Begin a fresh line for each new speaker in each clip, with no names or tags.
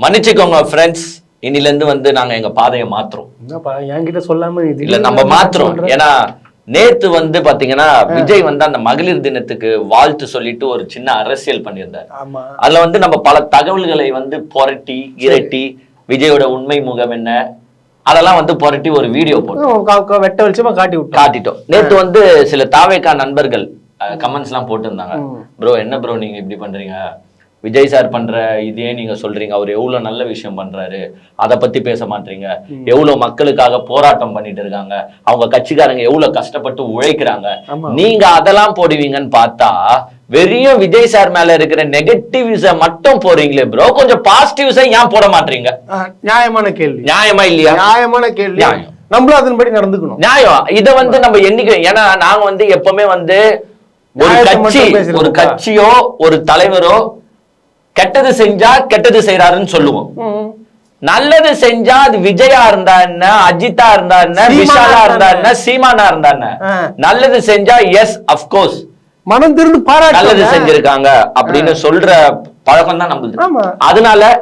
மன்னிச்சுக்கோங்க ஃப்ரெண்ட்ஸ், இன்னில இருந்து வந்து நாங்க எங்க பாதையை மாத்துறோம்.
என்கிட்ட சொல்லாம
இல்ல நம்ம மாத்துறோம். ஏன்னா நேத்து வந்து பாத்தீங்கன்னா விஜய் வந்து அந்த மகளிர் தினத்துக்கு வாழ்த்து சொல்லிட்டு ஒரு சின்ன அரசியல் பண்ணியிருந்தார். அதுல வந்து நம்ம பல தகவல்களை வந்து புரட்டி இரட்டி விஜயோட உண்மை முகம் என்ன அதெல்லாம் வந்து புரட்டி ஒரு வீடியோ போட்டோம்,
வெட்ட வெளிச்சமா
காட்டிட்டோம். நேத்து வந்து சில தாவேகா நண்பர்கள் கமெண்ட்ஸ் எல்லாம் போட்டு இருந்தாங்க. ப்ரோ என்ன ப்ரோ நீங்க இப்படி பண்றீங்க, விஜய் சார் பண்ற இதே நீங்க சொல்றீங்க, அவர் எவ்வளவு நல்ல விஷயம் பண்றாரு, அதை பத்தி பேச மாட்டீங்க. எவ்வளவு மக்களுக்காக போராட்டம் பண்ணிட்டு இருக்காங்க, அவங்க கட்சிக்காரங்க எவ்வளவு கஷ்டப்பட்டு உழைக்கிறாங்க, நீங்க அதெல்லாம் போடுவீங்கன்னு பார்த்தா வெறும் விஜய் சார் மேல இருக்கிற நெகட்டிவ்ஸ மட்டும் போறீங்களே ப்ரோ, கொஞ்சம் பாசிட்டிவ்ஸை ஏன் போட மாட்டீங்க?
நியாயமான கேள்வி.
நியாயமா இல்லையா?
நியாயமான கேள்வி. நம்மளும் அதன்படி நடந்துக்கணும்.
நியாயம். இத வந்து நம்ம என்னைக்கு, ஏன்னா நாங்க வந்து எப்பவுமே வந்து ஒரு கட்சியோ ஒரு தலைவரோ கெட்டது செஞ்சா கெட்டது செய்யறாருன்னு சொல்லுவோம். நல்லது செஞ்சா அது விஜயா இருந்தா என்ன, அஜித்தா இருந்தா என்ன, விஷாலா இருந்தா என்ன, சீமானா இருந்தா என்ன, நல்லது செஞ்சா எஸ் அப்கோர்ஸ்
மனம் திருந்து பாராட்டு
நல்லது செஞ்சிருக்காங்க அப்படின்னு சொல்ற பழக்கம் தான் நம்மளுக்கு. அதனால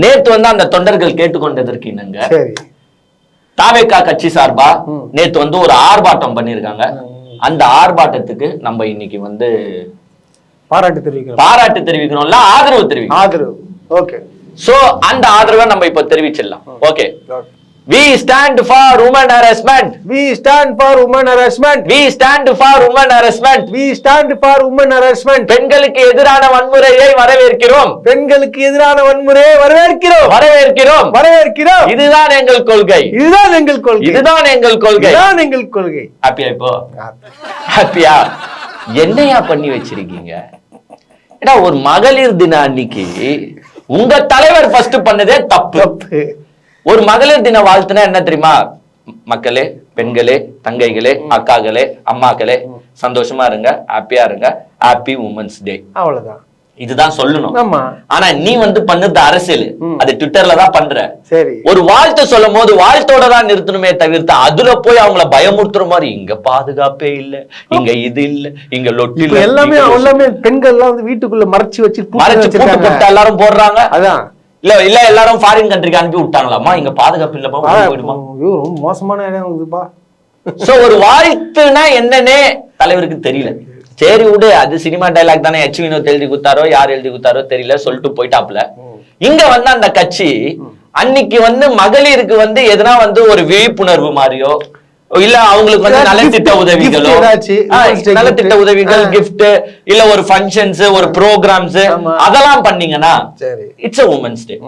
நேத்து வந்து அந்த தொண்டர்கள் கேட்டுக்கொண்டதற்கு என்னங்க, தாவேகா கட்சி சார்பா நேத்து வந்து ஒரு ஆர்ப்பாட்டம் பண்ணிருக்காங்க. அந்த ஆர்ப்பாட்டத்துக்கு நம்ம இன்னைக்கு வந்து பாராட்டு தெரிவிக்கிறோம்ல, ஆதரவு தெரிவிக்கிறோம்.
ஓகே.
சோ அந்த ஆதரவை நம்ம இப்ப தெரிவிச்சிடலாம். Okay. We stand for women harassment.
We stand for women harassment.
We stand for women harassment.
We stand for women harassment.
பெண்களுக்கு எதிரான வன்முறையை வரவேற்கிறோம்.
பெண்களுக்கு எதிரான வன்முறையை வரவேற்கிறோம்.
வரவேற்கிறோம்.
வரவேற்கிறோம்.
இதுதான் எங்கள் கொள்கை.
இதுதான் எங்கள் கொள்கை.
இதுதான் எங்கள் கொள்கை.
இதுதான் எங்கள் கொள்கை.
ஹாப்பியா? இப்போ ஹாப்பியா? என்னையா பண்ணி வச்சிருக்கீங்க? ஏன்னா ஒரு மகளிர் தின அன்னைக்கு உங்க தலைவர் ஃபர்ஸ்ட் பண்ணதே தப்பு. ஒரு மகளிர் தின வாழ்த்துனா என்ன தெரியுமா? மக்களே, பெண்களே, தங்கைகளே, அக்காக்களே, அம்மாக்களே, சந்தோஷமா இருங்க, ஹாப்பியா இருங்க, ஹாப்பி உமன்ஸ் டே, அவ்வளவுதான். இதுதான் சொல்லணும். ஆனா நீ வந்து பண்ணது அரசியல், அது ட்விட்டர்ல தான் பண்ற. சரி, ஒரு வாழ்த்து சொல்லும் போது வாழ்த்தோட தான் நிறுத்தணுமே தவிர்த்து அதுல போய் அவங்கள பயமுறுத்துற மாதிரி இங்க பாதுகாப்பே இல்ல, இங்க இது இல்ல, இங்க லொட்டி
எல்லாமே பெண்கள் எல்லாம் வந்து வீட்டுக்குள்ள மறைச்சு வச்சு
போட்டு எல்லாரும் போடுறாங்க. அதான் இல்ல இல்ல எல்லாரும் ஃபாரின் கண்ட்ரிக்கு அனுப்பி விட்டாங்களாமா, இங்க பாதுகாப்பு இல்லமா, போயிடுமா,
ரொம்ப மோசமான இடம் இருக்குப்பா.
சோ ஒரு வாழ்த்துனா என்னன்னே தலைவருக்கு தெரியல. சரி விடு, அது சினிமா டைலாக் தானே, எச் வினோத் எழுதி குத்தாரோ யார் எழுதி குத்தாரோ தெரியல, சொல்லிட்டு போயிட்டாப்ல. இங்க வந்து அந்த கட்சி அன்னைக்கு வந்து மகளிருக்கு வந்து எதனா வந்து ஒரு விழிப்புணர்வு மாதிரியோ இல்ல அவங்களுக்கு வந்து நலத்திட்ட உதவிகளோ, நலத்திட்ட உதவிகள், கிஃப்ட், இல்ல ஒரு ஃபங்க்ஷன்ஸ், ஒரு ப்ரோக்ராம்ஸ் அதெல்லாம் பண்ணீங்கன்னா இட்ஸ் a women's day.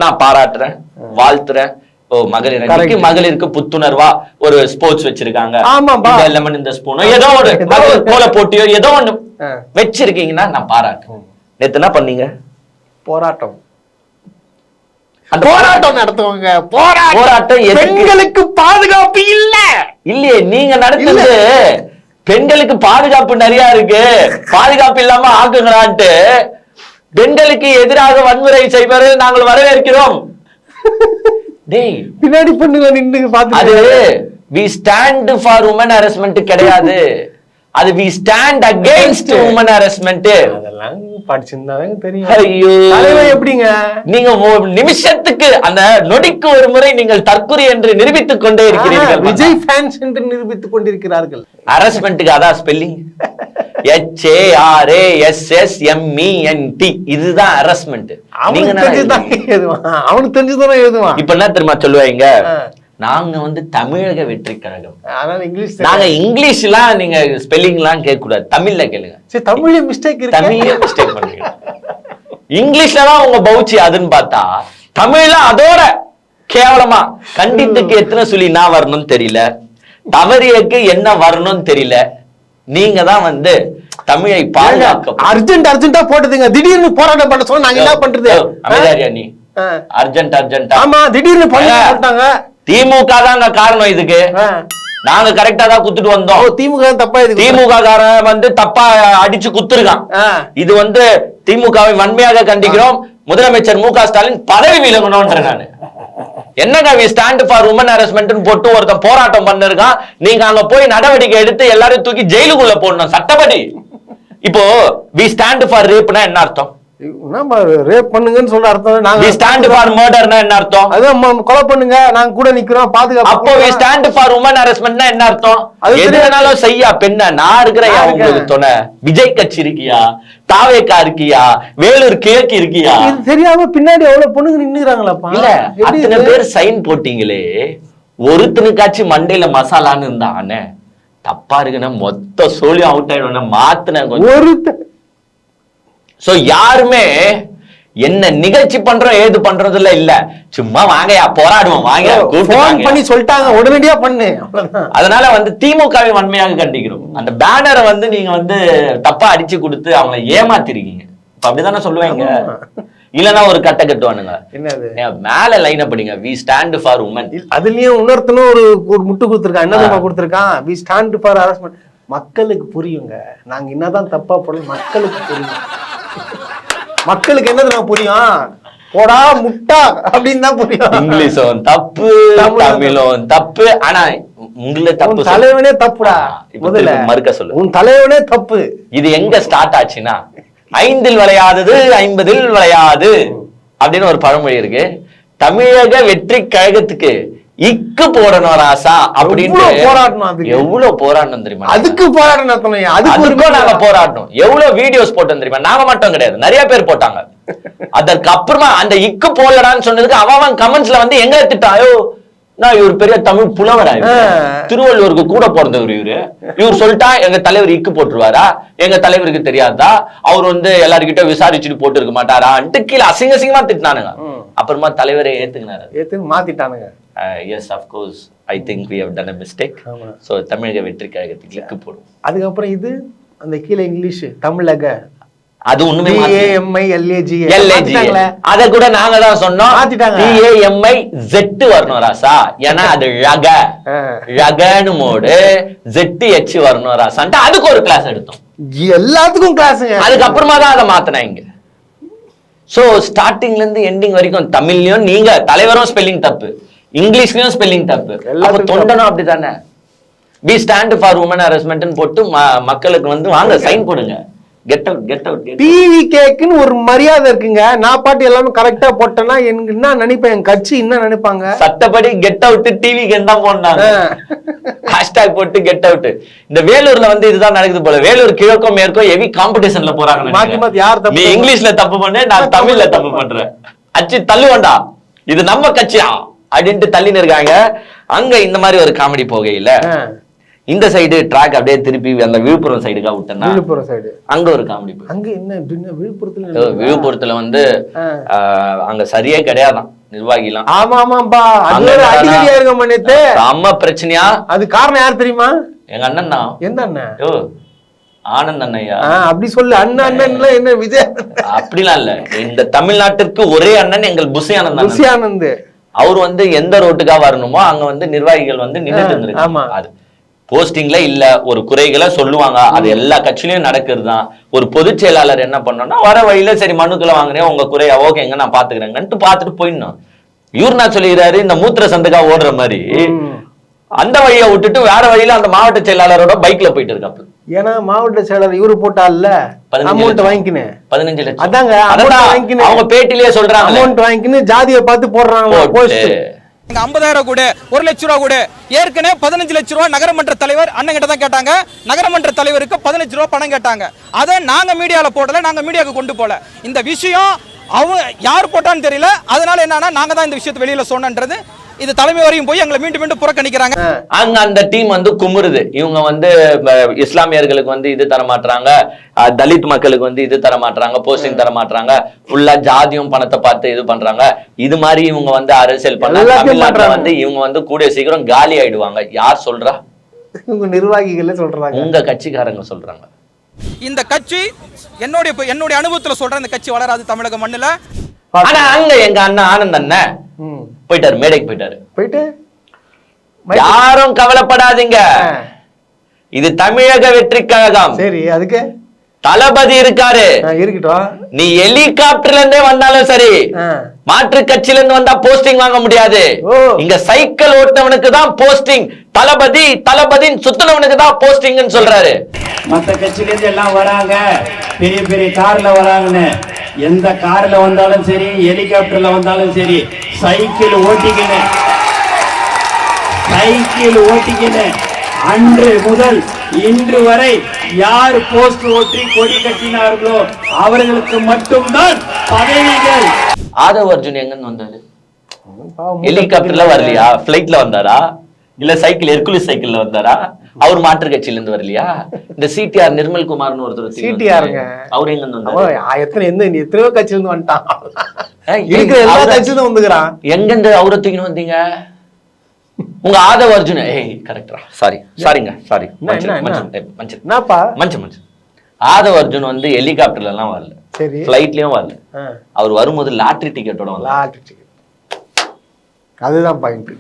நான் பாராட்டுறேன், வாழ்த்துறேன். மகளிருக்கு புத்துணர்வா ஒரு ஸ்போர்ட்ஸ் வச்சிருக்காங்க, லெமன் இந்த ஸ்பூனோ ஏதோ ஒரு கோல போட்டியோ ஏதோ ஒண்ணு வச்சிருக்கீங்கன்னா நான் பாராட்டுறேன். நேத்து என்ன பண்ணீங்க? போராட்டம். அந்த போராட்டம் நடத்துவாங்க. போராட்டம் பெண்களுக்கு பாதுகாப்பு இல்ல இல்லையே, நீங்க நடத்துறது பெண்களுக்கு பாதுகாப்பு நிறைய இருக்கு, பாதுகாப்பு இல்லாம ஆக்குங்களான்ட்டு பெண்களுக்கு எதிராக வன்முறை செய்வதை நாங்கள் வரவேற்கிறோம். டேய் பின்னாடி பண்ணுங்க நின்னு பாத்து. அது we stand for women harassment கிடையாது, அது we stand against women harassment. அதெல்லாம் படிச்சிருந்தாங்க தெரியும். ஐயோ தலைவர் எப்படிங்க நீங்க நிமிஷத்துக்கு அந்த நொடிக்கு ஒரு முறை நீங்கள் தற்குறி என்று நிரூபித்துக் கொண்டே இருக்கிறீர்கள். விஜய் ஃபேன்ஸ் என்று நிரூபித்துக் கொண்டிருக்கிறார்கள். ஹராஸ்மென்ட்க்கு அதான் ஸ்பெல்லிங், HARASSMENT. இதுதான் ஹராஸ்மென்ட். அவனுக்கு தெரிஞ்சுதானே எழுதுவான். இப்ப என்ன தெரியுமா சொல்லுவாங்க, நாங்க வந்து தமிழக வெற்றி கழகம், நாங்க இங்கிலீஷ்லாம் நீங்க ஸ்பெல்லிங் எல்லாம் கேட்க கூடாது, தமிழ்ல கேளுங்க. தமிழ்ல மிஸ்டேக் பண்றீங்க, இங்கிலீஷ்ல தான் உங்க பவுச்சி அதுன்னு பார்த்தா தமிழ்ல அதோட கேவலமா. கண்டித்துக்கு எத்தனை சொல்லி நான் வரணும்னு தெரியல, தவறியக்கு என்ன வரணும்னு தெரியல. நீங்க தான் வந்து தமிழை பாதுகாக்க அர்ஜென்டா போட்டதுங்க. திடீர்னு போராட்டம் பண்ண சொன்னா நாங்க என்ன பண்றது? அமைதியா நீ அர்ஜென்டா. ஆமா திடீர்னு போட்டாங்க. திமுக தாங்க காரணம் இதுக்கு. நாங்க கரெக்டா தான் குத்துட்டு வந்தோம். திமுக தப்பா, திமுக காரன் வந்து தப்பா அடிச்சு குத்துருக்கான். இது வந்து திமுகவை வன்மையாக கண்டிக்கிறோம். முதலமைச்சர் மு.க. ஸ்டாலின் பதவி விலகணும்ன்ற நானு. என்னங்க we stand for women harassment போட்டு ஒருத்தன் போராட்டம் பண்ணிருக்கான், நீங்க அங்க போய் நடவடிக்கை எடுத்து எல்லாரும் தூக்கி ஜெயிலுக்குள்ள போடணும் சட்டப்படி. இப்போ we stand for rapeனா என்ன அர்த்தம்?
நம்ம ரேப் பண்ணுங்கன்னு சொல்ற அர்த்தம்
we
நாங்க
stand for murderனா என்ன அர்த்தம்?
அதான் கொலை பண்ணுங்க, நாங்க கூட நிக்கிறோம் பாதுகாப்பு.
அப்போ we stand for women harassmentனா என்ன அர்த்தம்?
அது
எது வேணாலும் செய்யா பெண்ண, நான் இருக்கிறேன் உங்களுக்கு துணை. விஜய் கட்சி இருக்கியா, தாவேக்கா இருக்கியா, வேலூர் கிழக்கு இருக்கியா?
இது தெரியாம பின்னாடி எவ்வளவு பொண்ணுங்க நின்னுறாங்களாப்பா.
இல்ல அத்தனை பேர் சைன் போட்டீங்களே, ஒருத்தனுக்காச்சும் மண்டையில மசாலான்னு இருந்தானே தப்பா இருக்குன்னா மொத்த சோழியும் அவுட் ஆயிடும் மாத்தின
ஒருத்தர்.
சோ யாருமே என்ன நிகழ்ச்சி பண்றோம் ஏது பண்றதுல இல்ல, சும்மா வாங்கயா போராடுவோம் வாங்க
போன் பண்ணி சொல்லிட்டாங்க உடனடியா பண்ணு.
அதனால வந்து திமுகவை வன்மையாக கண்டிக்கிறோம். அந்த பேனரை வந்து நீங்க வந்து தப்பா அடிச்சு கொடுத்து அவங்களை ஏமாத்திருக்கீங்க. அப்படிதானே சொல்லுவாங்க, இல்லன்னா ஒரு கட்டை கட்டுவானுங்க.
என்னது
மேல லைன் படிங்க, வி ஸ்டாண்ட் ஃபார் உமன்.
அதுலயும் இன்னொருத்தனும் ஒரு முட்டு கொடுத்துருக்கான். என்ன கொடுத்துருக்கான், வி ஸ்டாண்ட் ஃபார் ஹராஸ்மென்ட். மக்களுக்கு புரியுங்க, நாங்க என்னதான் தப்பா போடல, மக்களுக்கு புரியும். மக்களுக்கு என்னது புரியும், போடா முட்டா அப்படின்னு தான் புரியும்.
இங்கிலீஷும் தப்பு, தமிழும் தப்பு. ஆனா உங்களை தப்பு
தலைவனே தப்புடா. முதல்ல
மறுக்க சொல்லு,
உன் தலைவனே தப்பு.
இது எங்க ஸ்டார்ட் ஆச்சுன்னா, 5இல் விளையாதது 50இல் விளையாது அப்படின்னு ஒரு பழமொழி இருக்கு. தமிழக வெற்றி கழகத்துக்கு இக்கு போடணும் ராசா அப்படின்னு
போராடணும்.
எவ்வளவு போராடணும் தெரியுமா?
அதுக்கு போராடணும்,
அதுக்கும் நாங்க போராடணும். எவ்வளவு வீடியோஸ் போட்டோம் தெரியுமா? நாங்க மட்டும் கிடையாது, நிறைய பேர் போட்டாங்க. அதற்கு அப்புறமா அந்த இக்கு போடலான்னு சொன்னதுக்கு அவன் கமெண்ட்ஸ்ல வந்து எங்க திட்டாயோ, நான் இவர் பெரிய தமிழ் புலவரா, திருவள்ளுவருக்கு கூட பிறந்தவர் இவர் சொல்லிட்டா எங்க தலைவர் இக்கு போட்டுருவாரா, எங்க தலைவருக்கு தெரியாதா, அவர் வந்து எல்லாருக்கிட்ட விசாரிச்சுட்டு போட்டு இருக்க மாட்டாரா கீழே அசிங்க அசிங்கமா திட்டினானுங்க. அப்புறமா தலைவரை ஏத்துக்கினாரு,
மாத்திட்டானுங்க.
yes of course I think we have done a mistake, so தமிழக வெற்றி கழகத்துக்கு கிளிக் போடும்.
அதுக்கப்புறம் இது அந்த கீழே இங்கிலீஷ் தமிழக
அது ஒண்ணுமே
அத
கூட நாங்க தான் சொன்னோம், TAMIZ வரணும் ராசா, ஏன்னா அது ரகன்னு மோடு ZH வரணும் ராசான்ட்டு அதுக்கு ஒரு கிளாஸ் எடுத்தோம்.
எல்லாத்துக்கும் கிளாஸ்.
அதுக்கப்புறமா தான் அதை மாத்தினாங்க. சோ ஸ்டார்டிங்ல இருந்து எண்டிங் வரைக்கும் தமிழ்லயும் நீங்க தலைவரும் ஸ்பெல்லிங் தப்பு, இங்கிலீஷ்லயும் ஸ்பெல்லிங் தப்பு, தொண்டனும் அப்படித்தானே. We stand for woman harassment போட்டு மக்களுக்கு வந்து வாங்க சைன் போடுங்க, get out get out.
TV கேக்குன்னு ஒரு மரியாதை இருக்குங்க. நான் பாட்டு எல்லாமே கரெக்டா போட்டேன்னா எனக்கு என்ன நினைப்பேன், என் கட்சி என்ன நினைப்பாங்க.
சட்டப்படி கெட் அவுட் டிவிக்கு என்ன போனாங்க, ஹேஷ்டாக் போட்டு கெட் அவுட். இந்த வேலூர்ல வந்து இதுதான் நடக்குது போல. வேலூர் கிழக்கும் மேற்கும் ஹெவி காம்படிஷன்ல போறாங்க.
மாத்தி மாத்தி யார் தப்பு,
நீ இங்கிலீஷ்ல தப்பு பண்ண, நான் தமிழ்ல தப்பு பண்றேன், அச்சு தள்ளுவண்டா இது நம்ம கட்சியா அப்படின்ட்டு தள்ளின்னு இருக்காங்க. அங்க இந்த மாதிரி ஒரு காமெடி போகையில இந்த சைடு ட்ராக் அப்படியே திருப்பி அந்த விழுப்புரம் சைடுக்கா விட்டேன்னா,
விழுப்புரம் சைடு அங்க
ஒரு காமெடி.
அங்க என்ன
விழுப்புரத்துல வந்து அங்க சரியே கிடையாதான் நிர்வாகிலாம்.
ஆமா ஆமாப்பா, அடிக்கடியா இருக்க மன்னித்து
அம்மா பிரச்சனையா.
அது காரணம் யார் தெரியுமா?
எங்க அண்ணன் தான்.
எந்த அண்ணன்?
ஆனந்த் அண்ணையா.
அப்படி சொல்லு. அண்ணன் என்ன விஜய்
அப்படிலாம் இல்ல, இந்த தமிழ்நாட்டிற்கு ஒரே அண்ணன் எங்கள் புசி ஆனந்த். அவர் வந்து எந்த ரோட்டுக்கா வரணுமோ அங்க வந்து நிர்வாகிகள் வந்து நின்றுட்டு இருந்திருக்கு. அது போஸ்டிங்ல இல்ல, ஒரு குறைகளை சொல்லுவாங்க, அது எல்லா கட்சியிலயும் நடக்கிறது தான். ஒரு பொதுச் செயலாளர் என்ன பண்ணோம்னா, வர வழியில சரி மனுக்களை வாங்குறேன், உங்க குறையா ஓகேங்க நான் பாத்துக்கிறேங்கன்ட்டு பாத்துட்டு போயிடணும். இவர் நான் சொல்லிக்கிறாரு, இந்த மூத்திர சந்துக்கா ஓடுற மாதிரி அந்த வழியை விட்டுட்டு வேற வழியில அந்த மாவட்ட செயலாளரோட பைக்ல போயிட்டு இருக்காப்ல.
ஏன்னா மாவட்ட செயலாளர் இவரு போட்டால அமௌண்ட் வாங்கிக்கினேன்
15 லட்சம்.
அதாங்க
அவங்க பேட்டிலேயே சொல்றாங்க,
அமௌண்ட் வாங்கிக்கின்னு ஜாதியை பார்த்து போடுறாங்க போஸ்ட்.
50,000 கூட 1 லட்ச ரூபா கூட ஏற்கனவே 15 லட்ச ரூபா நகரமன்ற தலைவர் அண்ணன் கிட்ட தான் கேட்டாங்க. நகரமன்ற தலைவருக்கு 15 ரூபா பணம் கேட்டாங்க. அதை நாங்க மீடியால போடல, நாங்க மீடியாவுக்கு கொண்டு போல. இந்த விஷயம் அவங்க யார் போட்டான்னு தெரியல. அதனால என்னன்னா நாங்க தான் இந்த விஷயத்தை வெளியில சொன்னன்றது இது தலைமை வரையும் போய் எங்களை மீண்டும் மீண்டும் புறக்கணிக்கிறாங்க.
அங்க அந்த டீம் வந்து குமுறுது. இவங்க வந்து இஸ்லாமியர்களுக்கு வந்து இது தர மாட்டாங்க, தலித் மக்களுக்கு வந்து இது தர மாட்டாங்க, போஸ்டிங் தர மாட்டாங்க, ஃபுல்லா ஜாதியும் பணத்தை பார்த்து இது பண்றாங்க. இது மாதிரி இவங்க வந்து அரசியல் பண்ண தமிழ்நாட்டுல வந்து இவங்க வந்து கூடிய சீக்கிரம் காலி ஆயிடுவாங்க. யார் சொல்றா?
உங்க நிர்வாகிகளே சொல்றாங்க,
உங்க கட்சிக்காரங்க சொல்றாங்க.
இந்த கட்சி என்னுடைய அனுபவத்துல சொல்றேன், இந்த கட்சி வளராது தமிழக மண்ணுல.
ஆனா அங்க எங்க அண்ணன் ஆனந்த் அண்ணன் போயிட்டாரு, மேடைக்கு போயிட்டு யாரும் கவலைப்படாதீங்க, இது தமிழக வெற்றி கழகம்.
சரி, அதுக்கு
தளபதி இருக்காரு,
இருக்கட்டும்.
நீ ஹெலிகாப்டர்ல இருந்தே வந்தாலும் சரி, மாற்று கட்சியில இருந்து வந்தா போஸ்டிங் வாங்க முடியாது. இங்க சைக்கிள் ஓட்டுனவனுக்கு தான் போஸ்டிங், தளபதின்னு சுத்தினவனுக்கு தான் போஸ்டிங் சொல்றாரு.
மத்த கட்சியில இருந்து எல்லாம் வராங்க, பெரிய பெரிய கார்ல வராங்கன்னு எந்த கார்ல வந்தாலும் சரி, ஹெலிகாப்டர்ல வந்தாலும் சரி, சைக்கிள் ஓட்டிக்கின்னு அன்று முதல் இன்று வரை யார் போஸ்ட் ஓட்டி கொடி கட்டினார்களோ அவர்களுக்கு மட்டும்தான் பதவிகள்.
ஆதவ் அர்ஜுன் எங்கன்னு வந்தாரு? ஹெலிகாப்டர்ல வரலையா? பிளைட்ல வந்தாரா? இல்ல சைக்கிள் ஹெர்குலிஸ் சைக்கிள்ல வந்தாரா? அவர் மாற்று கட்சியில இருந்து வரலையா? இந்த சிடிஆர் நிர்மல் குமார்னு ஒருத்தர்,
சிடிஆருங்க,
அவர் எங்க இருந்து வந்தாரு?
எத்தனையோ கட்சியில இருந்து வந்துட்டான். இருக்கிற எல்லா கட்சியிலும் வந்துக்கிறான். எங்க
இருந்து அவரை தூக்கின்னு வந்தீங்க? உங்க ஆதவ் அர்ஜுன், கரெக்டா, சாரிங்க, ஆதவ் அர்ஜுன் வந்து ஹெலிகாப்டர்ல எல்லாம் வரல, பிளைட்லயும் வரல. அவர் வரும்போது லாட்டரி டிக்கெட்டோட வரல.
அதுதான் பாயிண்ட்.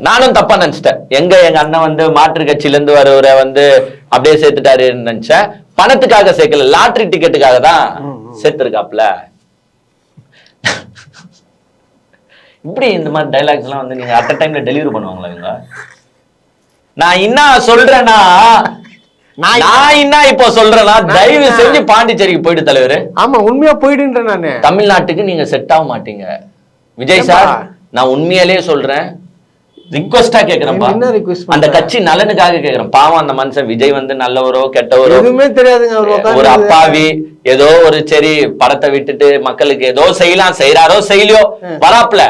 நானும் தப்பா நினைச்சிட்டேன். எங்க அண்ணன் வந்து மாற்று கட்சியில இருந்து வரவரை வந்து அப்படியே சேர்த்துட்டாருன்னு நினைச்சேன். பணத்துக்காக சேர்க்கல, லாட்டரி டிக்கெட்டுக்காக தான் சேர்த்திருக்காப்ல. இப்படி இந்த மாதிரி டைலாக்ஸ் எல்லாம் வந்து நீங்க அட் டைம்ல டெலிவரி பண்ணுவாங்களா இவங்க? நான் என்ன சொல்றேன்னா, நான் என்ன இப்போ சொல்றேன்னா, தயவு செஞ்சு பாண்டிச்சேரிக்கு போயிட்டு தலைவர்.
ஆமா, உண்மையா போயிடுன்றேன் நானு.
தமிழ்நாட்டுக்கு நீங்க செட் ஆக மாட்டீங்க விஜய் சார். நான் உண்மையாலே சொல்றேன், ரிக்வெஸ்டா கேக்குறேன்ப்பா. அந்த கட்சி நலனுக்காக கேக்குறேன். பாவம் அந்த மனுஷன் விஜய் வந்து நல்லவரோ கெட்டவரோ
எதுவுமே தெரியாதுங்க.
ஒரு அப்பாவி ஏதோ ஒரு சரி படத்தை விட்டுட்டு மக்களுக்கு ஏதோ செய்யலாம், செய்யறாரோ செய்யலையோ வராப்ல.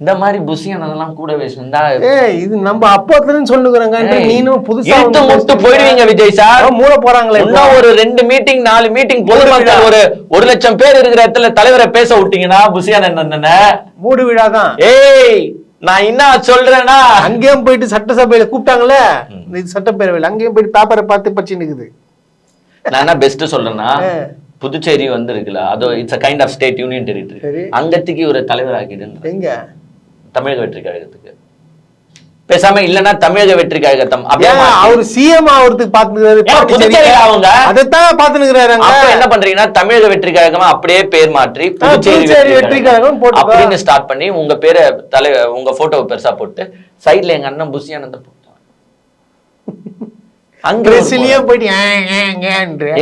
இந்த மாதிரி புசியானதெல்லாம் கூட பேசினா
இது நம்ம அப்போதுன்னு சொல்லுகிறாங்க. நீனும் புதுசா
முட்டு போயிடுவீங்க விஜய் சார்.
மூட போறாங்களே,
இன்னும் ஒரு 2 மீட்டிங் 4 மீட்டிங் பொதுமக்கள் ஒரு 1 லட்சம் பேர் இருக்கிற இடத்துல தலைவரை பேச விட்டீங்கன்னா புசியான என்ன
மூடு விழாதான்.
நான் என்ன சொல்றேன்னா,
அங்கேயும் போயிட்டு சட்டசபையில கூப்பிட்டாங்களே சட்டப்பேரவையில், அங்கேயும் போயிட்டு பேப்பரை பார்த்து பச்சு நிக்குது.
நான் என்ன பெஸ்ட் சொல்றேன்னா, புதுச்சேரி வந்து இருக்குல்ல, அது it's a kind of state union territory. அங்கத்துக்கு ஒரு தலைவர் ஆக்கிடுங்க. எங்க? தமிழக வெற்றி கழகத்துக்கு. பேசாம இல்லன்னா தமிழக வெற்றி கழகத்தம் அப்படியே
அவர் சிஎம் ஆவறதுக்கு பாத்துக்கிறாரு.
புதுச்சேரி அவங்க
அதைத்தான் பாத்துக்கிறாரு.
அப்ப என்ன பண்றீங்கன்னா, தமிழக வெற்றி கழகமா அப்படியே பேர் மாற்றி புதுச்சேரி வெற்றி கழகம் அப்படின்னு ஸ்டார்ட் பண்ணி உங்க பேரை உங்க போட்டோவை பெருசா போட்டு சைட்ல எங்க அண்ணன் புசியானந்த போட்டான்.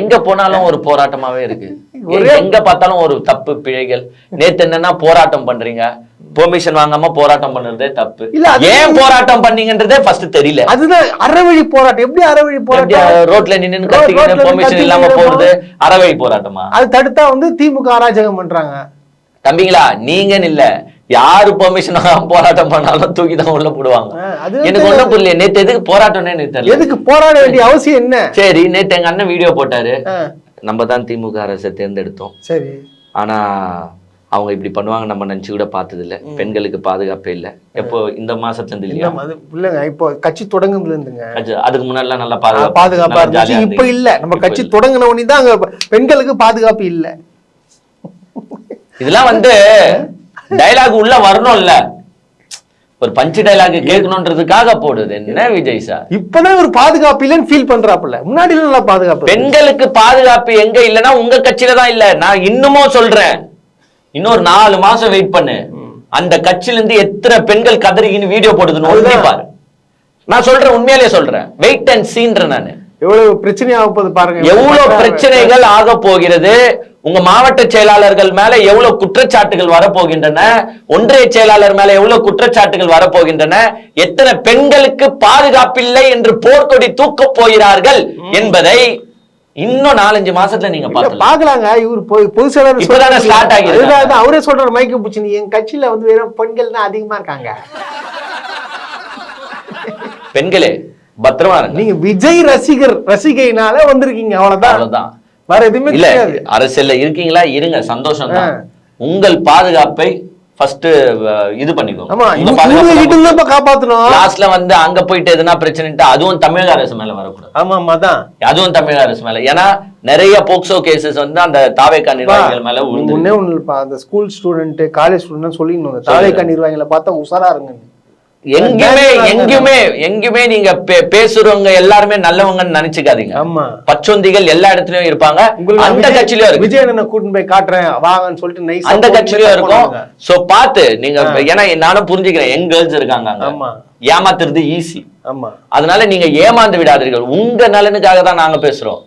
எங்க போனாலும் ஒரு போராட்டமாவே இருக்கு. எங்க பார்த்தாலும் ஒரு தப்பு பிழைகள். நேத்து என்னன்னா போராட்டம் பண்றீங்க, பெர்மிஷன் வாங்காம போராட்டம் பண்றதே தப்பு. ஏன் போராட்டம் பண்ணீங்கன்றதே ஃபர்ஸ்ட் தெரியல.
அதுதான் அறவழி போராட்டம். எப்படி அறவழி போராட்டம்?
ரோட்ல நின்னு கத்திக்கிட்டு பெர்மிஷன் இல்லாம போறது அறவழி போராட்டமா?
அது தடுத்தா வந்து திமுக அராஜகம் பண்றாங்க.
தம்பிங்களா, நீங்க இல்ல, யாரு பெர்மிஷன் போராட்டம் பண்ணாலும் தூக்கி தான் உள்ள போடுவாங்க. எனக்கு ஒண்ணும் புரியல, நேத்து எதுக்கு போராட்டம்னே எனக்கு தெரியல.
எதுக்கு போராட வேண்டிய அவசியம் என்ன?
சரி, நேத்து எங்க அண்ணன் வீடியோ போட்டாரு, நம்ம தான் திமுக அரசை தேர்ந்தெடுத்தோம். சரி, ஆனா அவங்க இப்படி பண்ணுவாங்க நம்ம நினைச்சு கூட பார்த்தது இல்ல. பெண்களுக்கு பாதுகாப்பே இல்ல. எப்போ இந்த மாசத்துல இருந்து இல்லையா?
இல்லங்க, இப்போ கட்சி தொடங்குனதுல இருந்துங்க.
அதுக்கு முன்னாடி எல்லாம் நல்லா
பாதுகாப்பா இருந்துச்சு. இப்ப இல்ல. நம்ம கட்சி தொடங்கின உடனே தான் அங்க பெண்களுக்கு பாதுகாப்பு இல்ல.
இதெல்லாம் வந்து டைலாக் உள்ள வரணும் இல்ல, ஒரு பஞ்சு டைலாக் கேட்கணும்ன்றதுக்காக போடுது. என்ன விஜய் சார்
இப்பதான் ஒரு பாதுகாப்பு இல்லன்னு ஃபீல் பண்றாப்புல. முன்னாடி நல்லா பாதுகாப்பு.
பெண்களுக்கு பாதுகாப்பு எங்க இல்லன்னா உங்க கட்சியில தான் இல்ல. நான் இன்னமும் சொல்றேன், இன்னொரு 4 மாசம் வெயிட் பண்ணு. அந்த கட்சியில இருந்து எத்தனை பெண்கள் கதறிக்கின்னு வீடியோ போடுதுன்னு பாரு. நான் சொல்றேன், உண்மையிலேயே சொல்றேன், வெயிட் அண்ட் சீன்ற. நானு
எவ்வளவு பிரச்சனை ஆக போகுது பாருங்க.
எவ்வளவு பிரச்சனைகள் ஆக போகிறது. உங்க மாவட்ட செயலாளர்கள் மேல எவ்வளவு குற்றச்சாட்டுகள் வரப்போகின்றன, ஒன்றிய செயலாளர் மேல எவ்வளவு குற்றச்சாட்டுகள் வரப்போகின்றன, எத்தனை பெண்களுக்கு பாதுகாப்பில்லை என்று போர்க்கொடி தூக்க போகிறார்கள் என்பதை இன்னும் 4-5 மாசத்துல நீங்க
பாக்கலாங்க. இவரு பொது செயலாளர்
இப்பதானே ஸ்டார்ட் ஆகிருக்கு.
அவரே சொல்ற மைக்கு பூச்சி, என் கட்சியில வந்து வெறும் பெண்கள் தான் அதிகமா இருக்காங்க.
பெண்களே பத்திரமா
நீங்க விஜய் ரசிகைனால வந்திருக்கீங்க, அவ்வளவுதான். வேற எதுவுமே இல்ல.
அரசியல்ல இருக்கீங்களா, இருங்க, சந்தோஷம் தான். உங்கள் பாதுகாப்பை ஃபர்ஸ்ட் இது பண்ணிக்கோங்க.
காப்பாத்தணும்.
லாஸ்ட்ல வந்து அங்க போயிட்டு எதுனா பிரச்சனை அதுவும் தமிழக அரசு மேல வரக்கூடாது.
ஆமா,
அதுவும் தமிழக அரசு மேல. ஏன்னா நிறைய போக்சோ கேசஸ் வந்து அந்த தாவேகா நிர்வாகிகள் மேல
உண்டு. அந்த ஸ்கூல் ஸ்டூடெண்ட், காலேஜ் ஸ்டூடெண்ட் சொல்லிடணும், தாவேகா நிர்வாகிகளை பார்த்தா உசாரா இருங்க.
எங்கேயுமே நீங்க பேசுறவங்க எல்லாருமே நல்லவங்கன்னு நினைச்சுக்காதீங்க. பச்சொந்திகள் எல்லா இடத்துலயும் இருப்பாங்க. அந்த கட்சியிலயும் இருக்கு.
விஜய் என்ன கூட்டிட்டு போய் காட்டுறேன் வாங்கன்னு சொல்லிட்டு
அந்த கட்சியிலயும் இருக்கும். சோ பாத்து நீங்க, ஏன்னா நானும் புரிஞ்சுக்கிறேன், யங் கேர்ள்ஸ் இருக்காங்க, ஏமாத்துறது ஈஸி. அதனால நீங்க ஏமாந்து விடாதீர்கள். உங்க நலனுக்காக தான் நாங்க பேசுறோம்.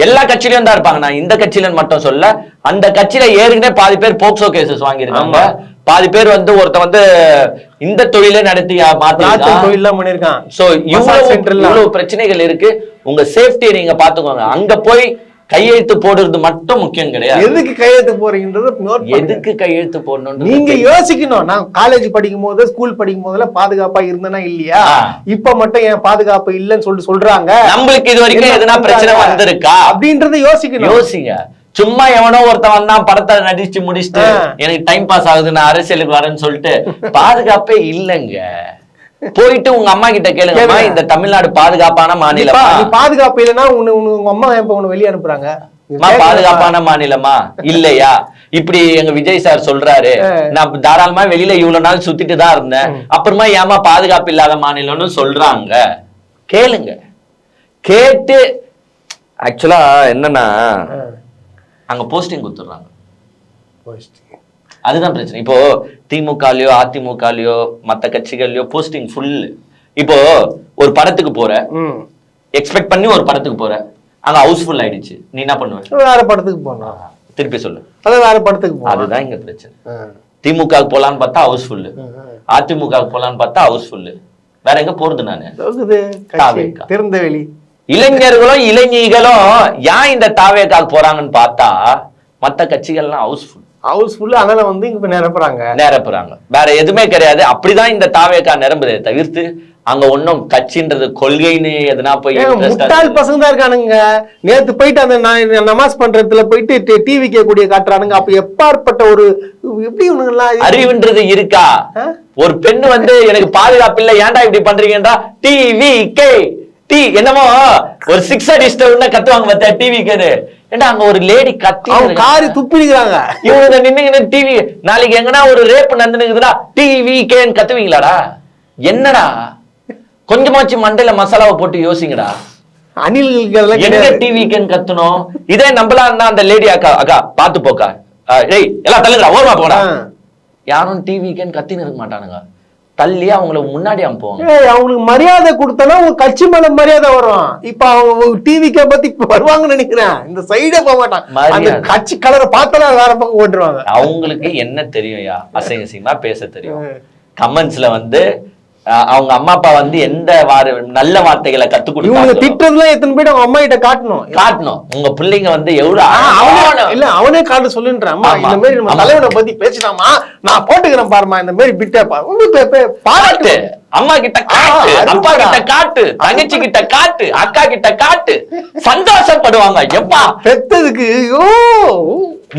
எல்லா கட்சியிலயும் தான் இருப்பாங்க. நான் இந்த கட்சியில மட்டும் சொல்ல, அந்த கட்சியில ஏற்கனவே பாதி பேர் போக்சோ கேசஸ் வாங்கியிருக்காங்க, பாதி பேர் வந்து ஒருத்த வந்து இந்த தொழிலே நடத்தி
தொழிலாம் பண்ணிருக்கான்.
சோ இவ்வளவு பிரச்சனைகள் இருக்கு. உங்க சேஃப்டியை நீங்க பாத்துக்கோங்க. அங்க போய் கையெழுத்து போடுறது மட்டும் முக்கியம் கிடையாது.
எதுக்கு கையெழுத்து போறீங்கன்றது
எதுக்கு கையெழுத்து போடணும்
நீங்க யோசிக்கணும். நான் காலேஜ் படிக்கும் போது, ஸ்கூல் படிக்கும் போதுல பாதுகாப்பா இருந்தனா இல்லையா? இப்ப மட்டும் என் பாதுகாப்பு இல்லன்னு சொல்றாங்க.
நம்மளுக்கு இது வரைக்கும் எதுனா பிரச்சனை வந்திருக்கா
அப்படின்றத யோசிக்கணும்.
யோசிங்க. சும்மா எவனோ ஒருத்தன் வந்தான் படத்தை நடிச்சு முடிச்சுட்டு எனக்கு டைம் பாஸ் ஆகுது நான் அரசியலுக்கு வரேன்னு சொல்லிட்டு பாதுகாப்பே இல்லைங்க. போயிட்டு உங்க அம்மா கிட்ட கேளுங்க, இந்த தமிழ்நாடு பாதுகாப்பான மாநிலமா?
பாதுகாப்பு இல்லைன்னா உங்க அம்மா எப்ப உன்னை வெளியே அனுப்புறாங்க?
பாதுகாப்பான மாநிலமா இல்லையா? இப்படி எங்க விஜய் சார் சொல்றாரு, நான் தாராளமா வெளியில இவ்வளவு நாள் சுத்திட்டு தான் இருந்தேன், அப்புறமா ஏமா பாதுகாப்பு இல்லாத மாநிலம்னு சொல்றாங்க? கேளுங்க. கேட்டு ஆக்சுவலா என்னன்னா அங்க போஸ்டிங் கொடுத்துடுறாங்க. அதுதான் பிரச்சனை. இப்போ திமுகலயோ அதிமுகலயோ மத்த கட்சிகள்லயோ போஸ்டிங் ஃபுல். இப்போ ஒரு படத்துக்கு போற, எக்ஸ்பெக்ட் பண்ணி ஒரு படத்துக்கு போற, அங்க ஹவுஸ்ஃபுல் ஆயிடுச்சு, நீ என்ன பண்ணுவ?
வேற படத்துக்கு போனா
திருப்பி சொல்லு.
அதான் வேற படத்துக்கு போ.
அதுதான் இங்க பிரச்சனை. திமுக போலான்னு பார்த்தா ஹவுஸ்ஃபுல், அதிமுக போலான்னு பார்த்தா ஹவுஸ்ஃபுல். வேற எங்க போறது? நானு
திறந்தவெளி.
இளைஞர்களும் இளைஞர்களும் ஏன் இந்த தாவேக்காக போறாங்கன்னு பார்த்தா மத்த கட்சிகள்லாம் ஹவுஸ்ஃபுல்
அதனால வந்து இங்க நிரப்புறாங்க.
வேற எதுவுமே கிடையாது. அப்படிதான் இந்த தாவேக்கா நிரம்புதே தவிர்த்து அங்க ஒன்னும் கட்சின்றது கொள்கைன்னு எதுனா போய்
முட்டாள் பசங்க தான் இருக்கானுங்க. நேத்து போயிட்டு அந்த நமாஸ் பண்றதுல போயிட்டு டிவி கேட்கக்கூடிய காட்டுறானுங்க. அப்ப எப்பாற்பட்ட ஒரு எப்படி
அறிவுன்றது இருக்கா? ஒரு பெண்ணு வந்து எனக்கு பாதுகாப்பு இல்ல ஏன்டா இப்படி பண்றீங்கன்றா டிவி கே டி என்னமோ ஒரு 6 அடிஸ்ட கத்துவாங்க பார்த்தா டிவி கேது. ஏன்னா அங்க ஒரு லேடி கத்தி
காரி துப்பிடுறாங்க.
இவங்க நின்னுங்க டிவி. நாளைக்கு எங்கன்னா ஒரு ரேப் நடந்துக்குதுடா டிவி கேன்னு கத்துவீங்களாடா? என்னடா கொஞ்சமாச்சு மண்டையில மசாலாவை போட்டு யோசிங்கடா.
அணில்கள்
எங்க டிவி கேன்னு கத்தணும்? இதே நம்மளா இருந்தா அந்த லேடி அக்கா பாத்து போக்கா, ஏய் எல்லாம் தள்ளுங்கடா ஓரமா போடா, யாரும் டிவி கேன்னு கத்தின்னு இருக்க மாட்டானுங்க. தள்ளி அவங்களுக்கு முன்னாடி அனுப்புவாங்க.
அவங்களுக்கு மரியாதை கொடுத்தனா உங்க கட்சி மேல மரியாதை வரும். இப்ப அவங்க டிவிக்கே பத்தி வருவாங்கன்னு நினைக்கிறேன். இந்த சைடே போக மாட்டாங்க. கட்சி கலரை பார்த்தா வேற பக்கம் ஓட்டுருவாங்க.
அவங்களுக்கு என்ன தெரியும்யா? அசிங்கமா பேச தெரியும். கமெண்ட்ஸ்ல வந்து அவங்க அம்மா அப்பா வந்து எந்த நல்ல வார்த்தைகளை கத்து கொடுத்தாங்க.
திட்டுறதுல எத்தனை பேர் அவங்க அம்மா கிட்ட காட்டணும்.
உங்க பிள்ளைங்க வந்து எவ்வளவு
இல்ல அவனே காட்ட சொல்லுன்றான். அம்மா இந்த மாதிரி நம்ம தலைவனை பத்தி பேசினாமா, நான் போட்டுக்கிறேன் பாருமா, இந்த மாதிரி பிட்டே
பாராட்டு. அம்மா கிட்ட காட்டு, அப்பா கிட்ட காட்டு, தங்கச்சி கிட்ட காட்டு, அக்கா கிட்ட காட்டு, சந்தோஷப்படுவாங்க. எப்பா
பெத்ததுக்கு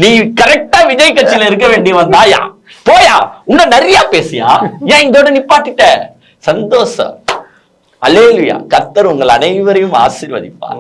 நீ கரெக்டா விஜய் கட்சியில இருக்க வேண்டி வந்தாயா? போயா இன்னும் நிறைய பேசியா? ஏன் இதோட நிப்பாட்டிட்ட? சந்தோஷம். அல்லேலூயா. கர்த்தர் உங்கள் அனைவரையும் ஆசீர்வதிப்பார்.